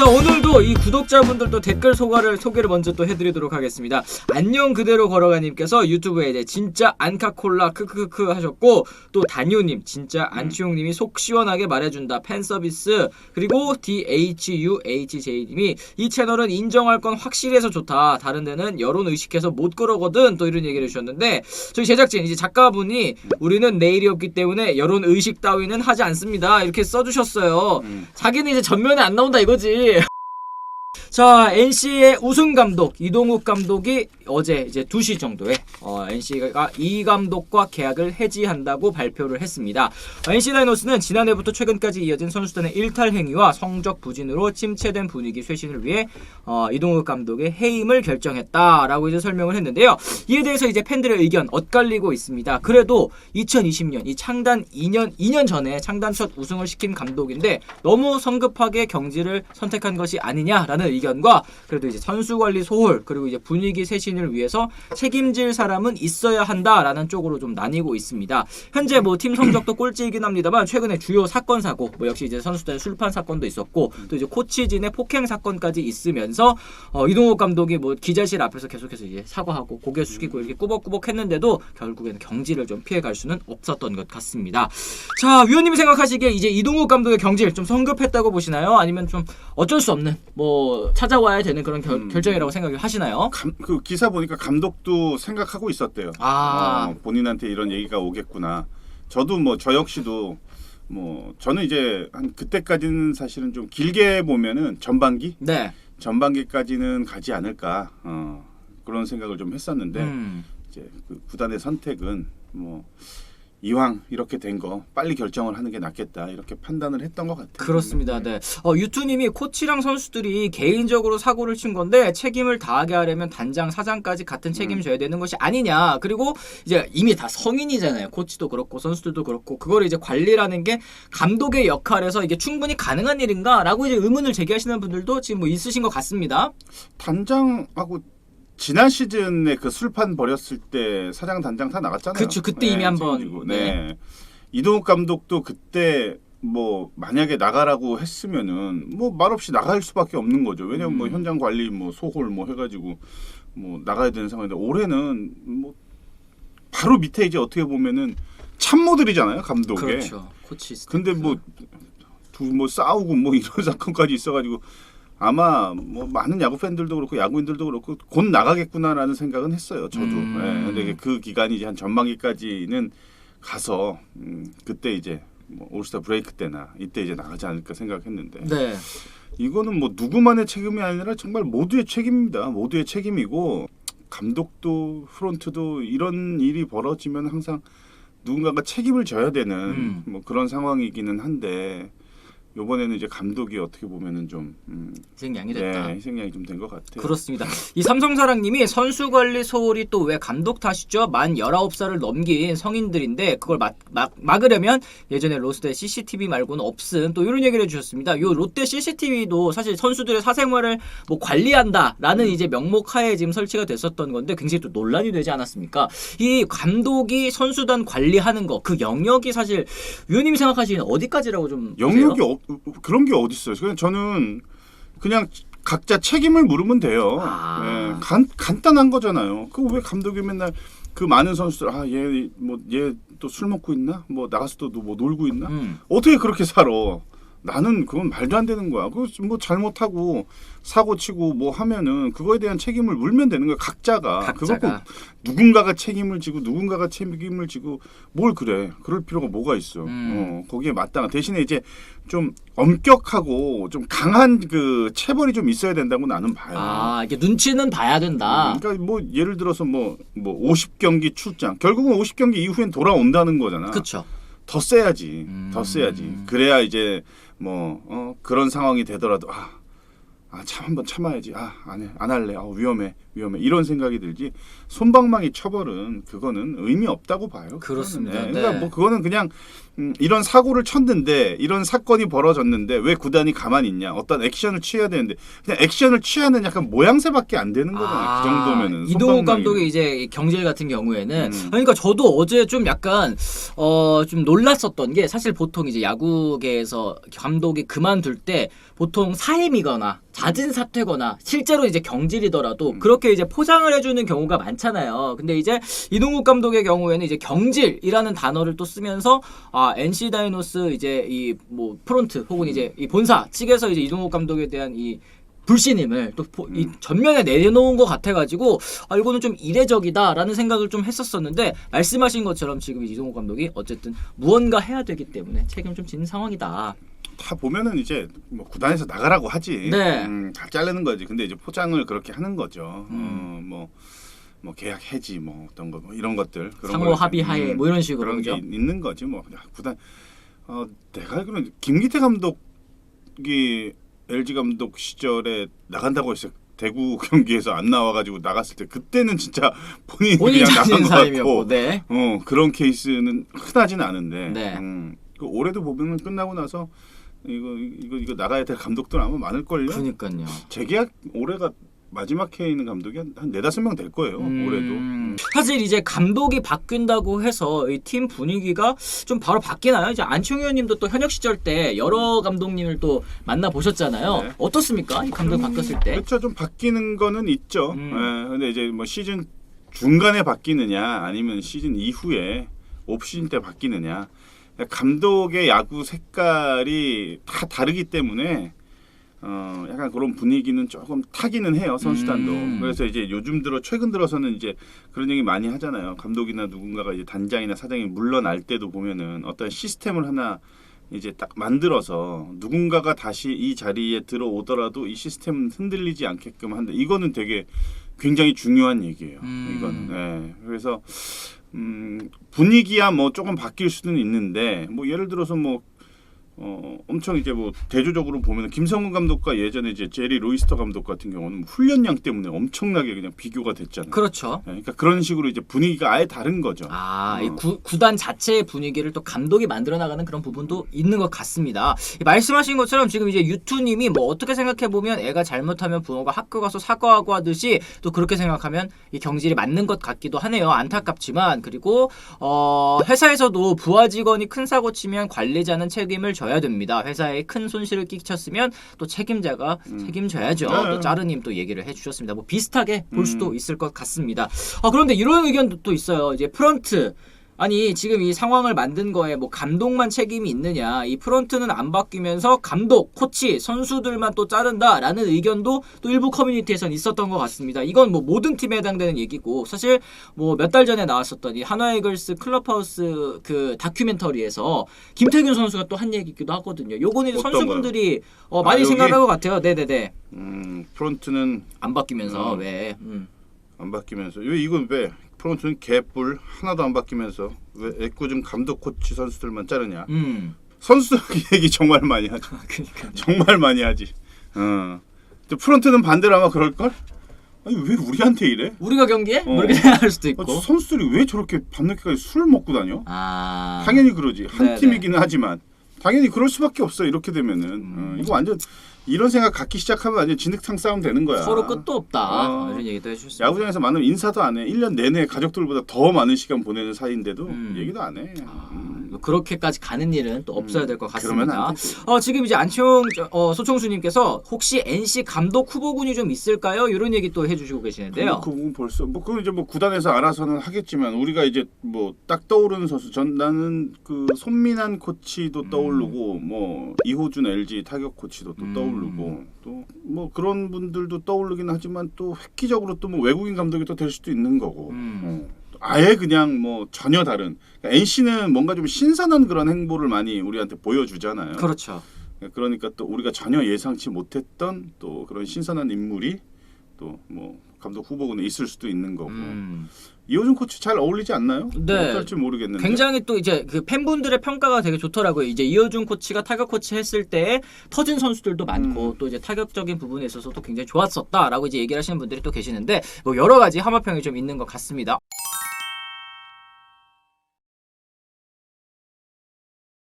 자, 오늘도 이 구독자분들도 댓글 소개를 먼저 또 해드리도록 하겠습니다. 안녕 그대로 걸어가님께서 유튜브에 이제 진짜 안카콜라 크크크 하셨고, 또 다뇨님 진짜 안치용님이 속 시원하게 말해준다 팬 서비스, 그리고 DHUHJ님이 이 채널은 인정할 건 확실히 해서 좋다, 다른 데는 여론 의식해서 못 그러거든, 또 이런 얘기를 해주셨는데, 저희 제작진 이제 작가분이 우리는 내일이 없기 때문에 여론 의식 따위는 하지 않습니다 이렇게 써주셨어요. 자기는 이제 전면에 안 나온다 이거지. 자, NC의 우승 감독 이동욱 감독이 어제 이제 2시 정도에 NC가 이 감독과 계약을 해지한다고 발표를 했습니다. NC 다이노스는 지난해부터 최근까지 이어진 선수단의 일탈 행위와 성적 부진으로 침체된 분위기 쇄신을 위해 이동욱 감독의 해임을 결정했다라고 이제 설명을 했는데요. 이에 대해서 이제 팬들의 의견 엇갈리고 있습니다. 그래도 2020년 이 창단 2년 전에 창단 첫 우승을 시킨 감독인데 너무 성급하게 경지를 선택한 것이 아니냐라는 의견과, 그래도 이제 선수 관리 소홀, 그리고 이제 분위기 쇄신을 위해서 책임질 사람은 있어야 한다라는 쪽으로 좀 나뉘고 있습니다. 현재 뭐 팀 성적도 꼴찌이긴 합니다만 최근에 주요 사건 사고, 뭐 역시 이제 선수들 술판 사건도 있었고, 또 이제 코치진의 폭행 사건까지 있으면서 이동욱 감독이 뭐 기자실 앞에서 계속해서 이제 사과하고 고개 숙이고 이렇게 꾸벅꾸벅 했는데도 결국에는 경질을 좀 피해갈 수는 없었던 것 같습니다. 자, 위원님이 생각하시기에 이제 이동욱 감독의 경질 좀 성급했다고 보시나요? 아니면 좀 어쩔 수 없는 뭐 찾아와야 되는 그런 결정이라고 생각을 하시나요? 그 기사 보니까 감독도 생각하고 있었대요. 본인한테 이런 얘기가 오겠구나. 저도 뭐 저 역시도 뭐 저는 이제 한 그때까지는 사실은 좀 길게 보면은 전반기? 네. 전반기까지는 가지 않을까 그런 생각을 좀 했었는데 이제 그 구단의 선택은 뭐 이왕 이렇게 된 거 빨리 결정을 하는 게 낫겠다 이렇게 판단을 했던 것 같아요. 그렇습니다. 네. 유투님이 코치랑 선수들이 개인적으로 사고를 친 건데 책임을 다하게 하려면 단장, 사장까지 같은 책임을 져야 되는 것이 아니냐. 그리고 이제 이미 다 성인이잖아요. 코치도 그렇고 선수들도 그렇고, 그거를 이제 관리라는 게 감독의 역할에서 이게 충분히 가능한 일인가라고 이제 의문을 제기하시는 분들도 지금 뭐 있으신 것 같습니다. 단장하고 지난 시즌에 그 술판 벌였을 때 사장 단장 다 나갔잖아요. 그렇죠. 그때 이미 한번. 네. 이동욱 감독도 그때 뭐 만약에 나가라고 했으면은 뭐 말없이 나갈 수밖에 없는 거죠. 왜냐면 뭐 현장 관리 뭐 소홀 뭐 해가지고 뭐 나가야 되는 상황인데, 올해는 뭐 바로 밑에 이제 어떻게 보면은 참모들이잖아요, 감독에. 그렇죠. 코치. 근데 뭐 싸우고 뭐 이런 사건까지 있어가지고. 아마 뭐 많은 야구 팬들도 그렇고 야구인들도 그렇고 곧 나가겠구나라는 생각은 했어요. 저도. 네, 근데 그 기간이 이제 한 전반기까지는 가서 그때 이제 뭐 올스타 브레이크 때나 이때 이제 나가지 않을까 생각했는데. 네. 이거는 뭐 누구만의 책임이 아니라 정말 모두의 책임입니다. 모두의 책임이고, 감독도 프론트도 이런 일이 벌어지면 항상 누군가가 책임을 져야 되는 뭐 그런 상황이기는 한데. 이번에는 이제 감독이 어떻게 보면은 좀 희생양이 됐다. 네, 희생양이 좀 된 것 같아요. 그렇습니다. 이 삼성사랑님이 선수 관리 소홀이 또 왜 감독 탓이죠? 만 19살을 넘긴 성인들인데 그걸 막으려면 예전에 롯데 CCTV 말고는 없음, 또 이런 얘기를 해주셨습니다. 요 롯데 CCTV도 사실 선수들의 사생활을 뭐 관리한다라는 이제 명목하에 지금 설치가 됐었던 건데 굉장히 또 논란이 되지 않았습니까? 이 감독이 선수단 관리하는 거, 그 영역이 사실 위원님이 생각하시기는 어디까지라고 좀 영역이 그런 게 어디 있어요? 그냥 저는 그냥 각자 책임을 물으면 돼요. 네, 간단한 거잖아요. 그 왜 감독이 맨날 그 많은 선수들 얘 또 술 먹고 있나? 뭐 나가서 또 뭐 놀고 있나? 어떻게 그렇게 살아? 나는 그건 말도 안 되는 거야. 그 뭐 잘못하고 사고 치고 뭐 하면은 그거에 대한 책임을 물면 되는 거야. 각자가. 그거 꼭 누군가가 책임을 지고 누군가가 책임을 지고 뭘 그래. 그럴 필요가 뭐가 있어. 거기에 마땅한. 대신에 이제 좀 엄격하고 좀 강한 그 체벌이 좀 있어야 된다고 나는 봐요. 이게 눈치는 봐야 된다. 그러니까 뭐 예를 들어서 뭐 50경기 출장. 결국은 50경기 이후엔 돌아온다는 거잖아. 그렇죠. 더 세야지. 더 세야지. 그래야 이제 뭐 그런 상황이 되더라도 참 한번 참아야지. 안 할래. 위험해. 위험해. 이런 생각이 들지. 솜방망이 처벌은 그거는 의미 없다고 봐요. 그렇습니다. 그거는. 그러니까 네. 뭐 그거는 그냥 이런 사고를 쳤는데 이런 사건이 벌어졌는데 왜 구단이 가만히 있냐? 어떤 액션을 취해야 되는데 그냥 액션을 취하는 약간 모양새밖에 안 되는 거잖아요. 그 정도면은. 이동욱 솜방망이는. 감독의 이제 경질 같은 경우에는 그러니까 저도 어제 좀 약간 좀 놀랐었던 게 사실 보통 이제 야구계에서 감독이 그만둘 때 보통 사임이거나 잦은 사퇴거나 실제로 이제 경질이더라도 그렇게 이제 포장을 해주는 경우가 많잖아요. 근데 이제 이동욱 감독의 경우에는 이제 경질이라는 단어를 또 쓰면서 NC 다이노스 이제 이 뭐 프론트 혹은 이제 이 본사 측에서 이제 이동욱 감독에 대한 이 불신임을 또 이 전면에 내놓은 것 같아가지고 이거는 좀 이례적이다라는 생각을 좀 했었었는데 말씀하신 것처럼 지금 이동욱 감독이 어쨌든 무언가 해야 되기 때문에 책임 좀 지는 상황이다. 다 보면은 이제 뭐 구단에서 나가라고 하지. 네. 다 자르는 거지. 근데 이제 포장을 그렇게 하는 거죠. 뭐 계약 해지 뭐 어떤 거 뭐 이런 것들 그런 상호 거를 합의하에 뭐 이런 식으로 그런 게 그죠? 있는 거지 뭐. 그냥 구단 내가 알기로는 김기태 감독이 LG 감독 시절에 나간다고 했어요. 대구 경기에서 안 나와가지고 나갔을 때 그때는 진짜 본인이 본인 그냥 자신 나간 것 사임이었고, 같고 네. 그런 케이스는 흔하지는 않은데 네. 그 올해도 보면 끝나고 나서 이거 나가야 될 감독들 아마 많을 걸요. 그러니까요. 재계약 올해가 마지막 해에 있는 감독이 한 4-5명 될 거예요. 올해도. 사실 이제 감독이 바뀐다고 해서 이 팀 분위기가 좀 바로 바뀌나요? 이제 안치홍 의원님도 또 현역 시절 때 여러 감독님을 또 만나 보셨잖아요. 네. 어떻습니까? 이 감독 바뀌었을 때? 그렇죠. 좀 바뀌는 거는 있죠. 근데 이제 뭐 시즌 중간에 바뀌느냐 아니면 시즌 이후에 옵시즌 때 바뀌느냐. 감독의 야구 색깔이 다 다르기 때문에 약간 그런 분위기는 조금 타기는 해요. 선수단도. 그래서 이제 요즘 들어 최근 들어서는 이제 그런 얘기 많이 하잖아요. 감독이나 누군가가 이제 단장이나 사장이 물러날 때도 보면은 어떤 시스템을 하나 이제 딱 만들어서 누군가가 다시 이 자리에 들어오더라도 이 시스템은 흔들리지 않게끔 한다. 이거는 되게 굉장히 중요한 얘기예요. 이거는. 네. 그래서 분위기야 뭐 조금 바뀔 수는 있는데 뭐 예를 들어서 뭐 엄청 이제 뭐 대조적으로 보면 김성근 감독과 예전에 이제 제리 로이스터 감독 같은 경우는 훈련량 때문에 엄청나게 그냥 비교가 됐잖아요. 그렇죠. 네, 그러니까 그런 식으로 이제 분위기가 아예 다른 거죠. 이 구단 자체의 분위기를 또 감독이 만들어 나가는 그런 부분도 있는 것 같습니다. 말씀하신 것처럼 지금 이제 유투님이 뭐 어떻게 생각해 보면 애가 잘못하면 부모가 학교 가서 사과하고 하듯이 또 그렇게 생각하면 이 경질이 맞는 것 같기도 하네요. 안타깝지만 그리고 회사에서도 부하 직원이 큰 사고 치면 관리자는 책임을 져야 됩니다. 회사에 큰 손실을 끼쳤으면 또 책임자가 책임져야죠. 또 짜르님 또 얘기를 해주셨습니다. 뭐 비슷하게 볼 수도 있을 것 같습니다. 그런데 이런 의견도 또 있어요. 이제 프런트 아니 지금 이 상황을 만든 거에 뭐 감독만 책임이 있느냐, 이 프런트는 안 바뀌면서 감독, 코치, 선수들만 또 자른다라는 의견도 또 일부 커뮤니티에선 있었던 것 같습니다. 이건 뭐 모든 팀에 해당되는 얘기고 사실 뭐 몇 달 전에 나왔었던 이 한화 이글스 클럽하우스 그 다큐멘터리에서 김태균 선수가 또 한 얘기기도 하거든요. 요거는 이제 선수분들이 많이 생각할 것 같아요. 네네네. 프론트는 안 바뀌면서 왜? 안 바뀌면서 이건 왜? 프론트는 개뿔 하나도 안 바뀌면서 왜 애꿎은 감독 코치 선수들만 자르냐? 선수들 얘기 정말 많이 하죠. 그러니까요. 정말 많이 하지. 근데 프론트는 반대로 아마 그럴 걸? 아니 왜 우리한테 이래? 우리가 경기에? 뭐 이렇게 생각할 수도 있고. 선수들이 왜 저렇게 밤늦게까지 술을 먹고 다녀? 당연히 그러지. 한 네네. 팀이기는 하지만 당연히 그럴 수밖에 없어. 이렇게 되면은 이거 완전 이런 생각 갖기 시작하면 완전 진흙탕 싸움 되는 거야. 서로 끝도 없다. 이런 얘기도 해주셨습니다. 야구장에서 많으면 인사도 안 해. 1년 내내 가족들보다 더 많은 시간 보내는 사이인데도 얘기도 안 해. 그렇게까지 가는 일은 또 없어야 될 것 그러면 같습니다. 안 되지. 지금 이제 안치홍 소총수님께서 혹시 NC 감독 후보군이 좀 있을까요? 이런 얘기 또 해주시고 계시는데요. 그건 벌써 그건 이제 뭐 구단에서 알아서는 하겠지만 우리가 이제 뭐 딱 떠오르는 선수 나는 그 손민환 코치도 떠오르고 뭐 이호준 LG 타격 코치도 또 떠오르고 또 뭐 그런 분들도 떠오르긴 하지만 또 획기적으로 또 뭐 외국인 감독이 또 될 수도 있는 거고. 아예 그냥 뭐 전혀 다른. 그러니까 NC는 뭔가 좀 신선한 그런 행보를 많이 우리한테 보여주잖아요. 그렇죠. 그러니까 또 우리가 전혀 예상치 못했던 또 그런 신선한 인물이 또 뭐 감독 후보군에 있을 수도 있는 거고. 이호준 코치 잘 어울리지 않나요? 네. 어떨지 모르겠는데. 굉장히 또 이제 그 팬분들의 평가가 되게 좋더라고요. 이제 이호준 코치가 타격 코치 했을 때 터진 선수들도 많고 또 이제 타격적인 부분에 있어서도 굉장히 좋았었다라고 이제 얘기를 하시는 분들이 또 계시는데 뭐 여러 가지 함화평이 좀 있는 것 같습니다.